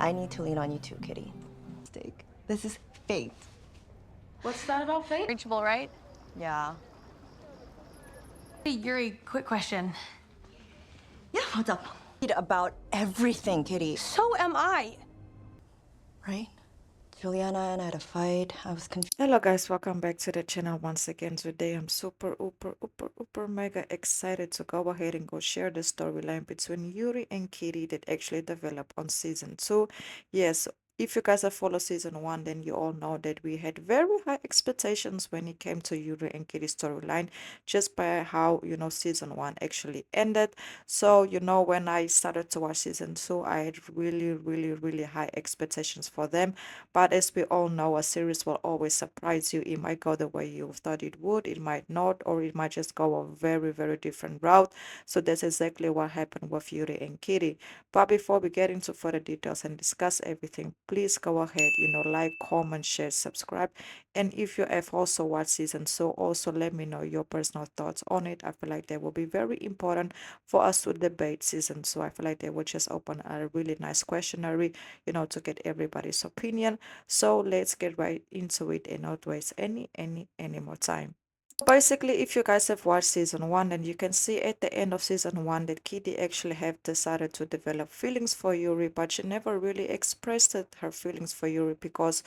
I need to lean on you too, Kitty. This is fate. What's that about fate? Reachable, right? Yeah. Hey, Yuri, quick question. Yeah, what's up? About everything, Kitty. So am I. Right? Juliana and I had a fight. I was confused. Hello guys, welcome back to the channel once again. Today I'm super mega excited to go ahead and go share the storyline between Yuri and Kitty that actually developed on season 2. Yes, if you guys have followed season 1, then you all know that we had very high expectations when it came to Yuri and Kitty's storyline, just by how season 1 actually ended. So when I started to watch season 2, I had really high expectations for them. But as we all know, a series will always surprise you. It might go the way you thought it would, it might not, or it might just go a very different route. So that's exactly what happened with Yuri and Kitty. But before we get into further details and discuss everything, please go ahead, like, comment, share, subscribe. And if you have also watched season 2, also let me know your personal thoughts on it. I feel like that will be very important for us to debate season 2. I feel like they will just open a really nice questionnaire, to get everybody's opinion. So let's get right into it and not waste any more time. Basically, if you guys have watched season 1, then you can see at the end of season 1 that Kitty actually have decided to develop feelings for Yuri, but she never really expressed her feelings for Yuri because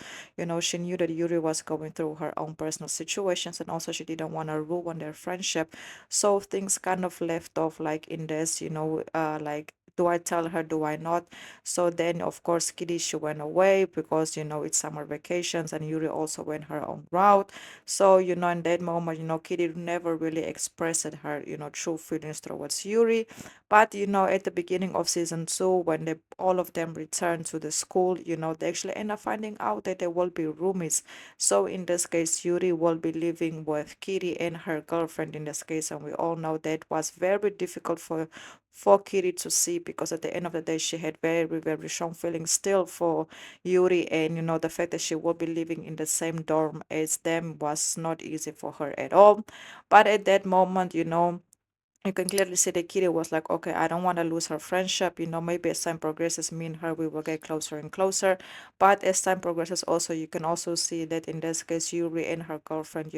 she knew that Yuri was going through her own personal situations, and also she didn't want to ruin their friendship. So things kind of left off like in this, like, do I tell her, do I not? So then of course Kitty, she went away because it's summer vacations, and Yuri also went her own route. So in that moment, Kitty never really expressed her true feelings towards Yuri. But at the beginning of season 2, when they all of them return to the school, they actually end up finding out that there will be roomies. So in this case, Yuri will be living with Kitty and her girlfriend in this case, and we all know that was very difficult for Kitty to see, because at the end of the day she had very strong feelings still for Yuri, and the fact that she will be living in the same dorm as them was not easy for her at all. But at that moment, you can clearly see that Kitty was like, okay, I don't want to lose her friendship. Maybe as time progresses, me and her, we will get closer and closer. But as time progresses, also, you can also see that in this case, Yuri and her girlfriend,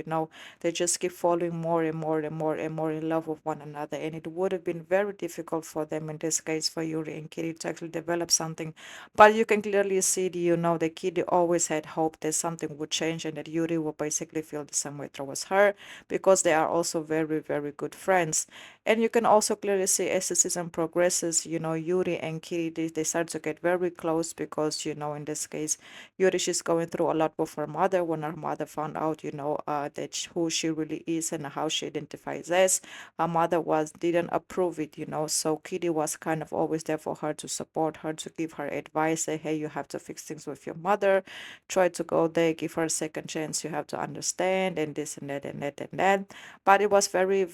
they just keep falling more and more in love with one another. And it would have been very difficult for them in this case, for Yuri and Kitty to actually develop something. But you can clearly see, that Kitty always had hope that something would change and that Yuri will basically feel the same way towards her, because they are also very good friends. And you can also clearly see as the season progresses, Yuri and Kitty, they start to get very close because, in this case, Yuri, she's going through a lot with her mother when her mother found out, that who she really is and how she identifies as. Her mother didn't approve it, so Kitty was kind of always there for her, to support her, to give her advice, say, hey, you have to fix things with your mother, try to go there, give her a second chance, you have to understand, and this and that and that and that. But it was very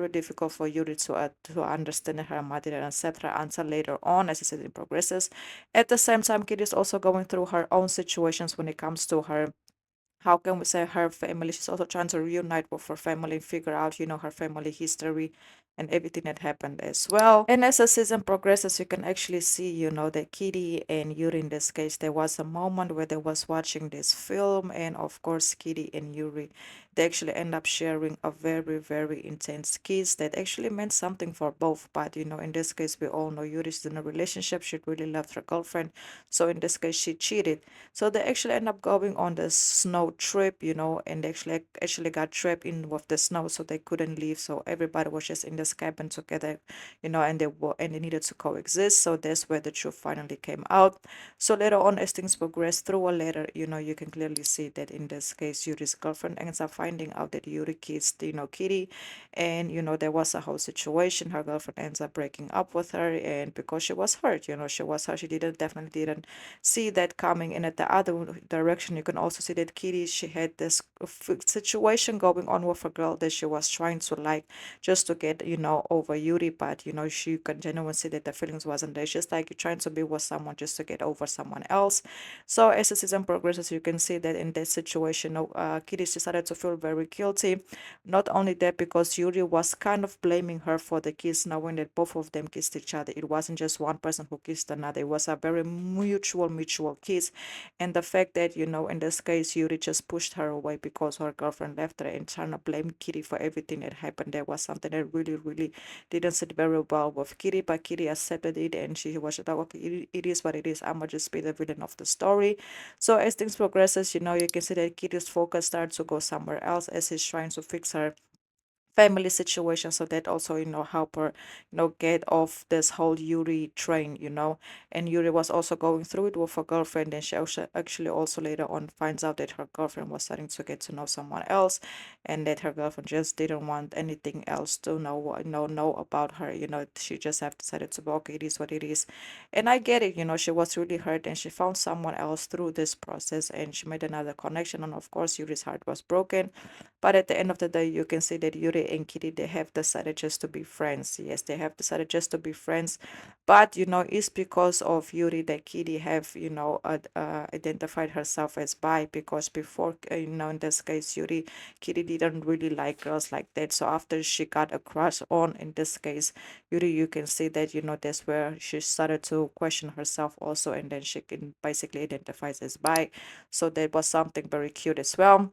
difficult for Yuri to understand her mother and etc. until later on, as the season progresses. At the same time, Kitty is also going through her own situations when it comes to her, how can we say, her family. She's also trying to reunite with her family, figure out, her family history and everything that happened as well. And as the season progresses, you can actually see, that Kitty and Yuri, in this case, there was a moment where they was watching this film, and of course, Kitty and Yuri, they actually end up sharing a very intense kiss that actually meant something for both. But in this case, we all know Yuri's in a relationship. She really loved her girlfriend, so in this case, she cheated. So they actually end up going on the snow trip, and they actually got trapped in with the snow, so they couldn't leave. So everybody was just in this cabin together, and they needed to coexist. So that's where the truth finally came out. So later on, as things progress through a letter, you can clearly see that in this case, Yuri's girlfriend ends up finding out that Yuri kissed, Kitty, and there was a whole situation. Her girlfriend ends up breaking up with her, and because she was hurt, she was hurt. She definitely didn't see that coming. And at the other direction, you can also see that Kitty, she had this situation going on with a girl that she was trying to like, just to get over Yuri. But she can genuinely see that the feelings wasn't there. It's just like you're trying to be with someone just to get over someone else. So as the season progresses, you can see that in that situation, Kitty decided to feel feel very guilty. Not only that, because Yuri was kind of blaming her for the kiss, knowing that both of them kissed each other. It wasn't just one person who kissed another. It was a very mutual kiss. And the fact that, in this case, Yuri just pushed her away because her girlfriend left her and trying to blame Kitty for everything that happened, there was something that really didn't sit very well with Kitty, but Kitty accepted it and she was like, okay, it is what it is. I'm gonna just be the villain of the story. So as things progresses, you can see that Kitty's focus starts to go somewhere else as he's trying to fix her family situation, so that also help her get off this whole Yuri train. And Yuri was also going through it with her girlfriend, and she actually also later on finds out that her girlfriend was starting to get to know someone else, and that her girlfriend just didn't want anything else to know about her. She just have decided to, okay, it is what it is. And I get it. She was really hurt and she found someone else through this process, and she made another connection, and of course Yuri's heart was broken. But at the end of the day, you can see that Yuri and Kitty, they have decided just to be friends. Yes, they have decided just to be friends. But, it's because of Yuri that Kitty have, identified herself as bi, because before, in this case, Kitty didn't really like girls like that. So after she got a crush on, in this case, Yuri, you can see that, that's where she started to question herself also. And then she can basically identifies as bi. So that was something very cute as well.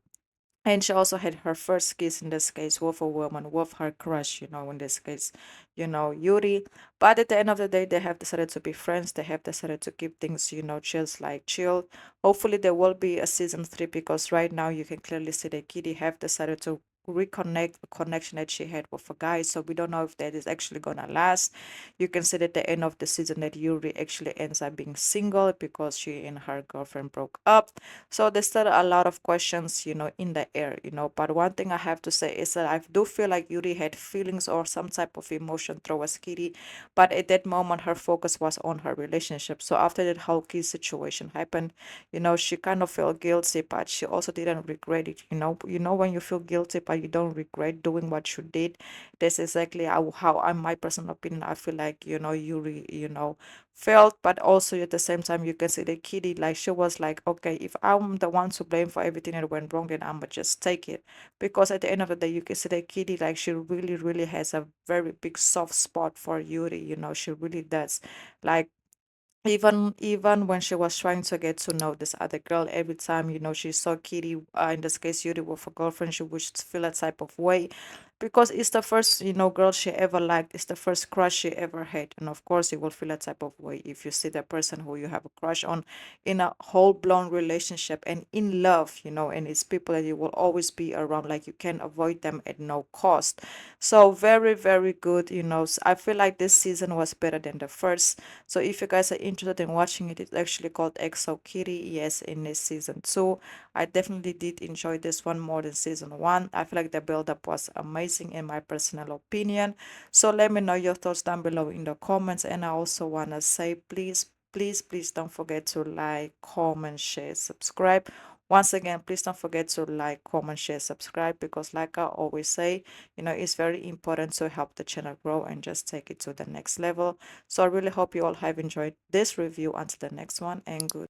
And she also had her first kiss, in this case, with a woman, with her crush, in this case, Yuri. But at the end of the day, they have decided to be friends. They have decided to keep things, just like chill. Hopefully, there will be a season 3, because right now you can clearly see that Kitty have decided to reconnect the connection that she had with a guy. So we don't know if that is actually gonna last. You can see that at the end of the season that Yuri actually ends up being single because she and her girlfriend broke up. So there's still a lot of questions, in the air, But one thing I have to say is that I do feel like Yuri had feelings or some type of emotion towards Kitty, but at that moment her focus was on her relationship. So after that whole key situation happened, she kind of felt guilty, but she also didn't regret it. When you feel guilty but you don't regret doing what you did, that's exactly how I, my personal opinion, I feel like, Yuri, felt. But also at the same time, you can see the Kitty, like she was like, okay, if I'm the one to blame for everything that went wrong, then I'ma just take it. Because at the end of the day, you can see the Kitty, like she really has a very big soft spot for Yuri. She really does. Like, even when she was trying to get to know this other girl, every time she saw Kitty, in this case Yuri, with a girlfriend, she would feel a type of way, because it's the first girl she ever liked. It's the first crush she ever had, and of course you will feel a type of way if you see the person who you have a crush on in a whole blown relationship and in love, and it's people that you will always be around, like you can avoid them at no cost. So very good. I feel like this season was better than the first. So if you guys are interested in watching it, it's actually called EXO Kitty. Yes, in this season 2. I definitely did enjoy this one more than season 1. I feel like the build-up was amazing in my personal opinion. So let me know your thoughts down below in the comments. And I also want to say, please don't forget to like, comment, share, subscribe. Once again, please don't forget to like, comment, share, subscribe, because like I always say, it's very important to help the channel grow and just take it to the next level. So I really hope you all have enjoyed this review. Until the next one, and good.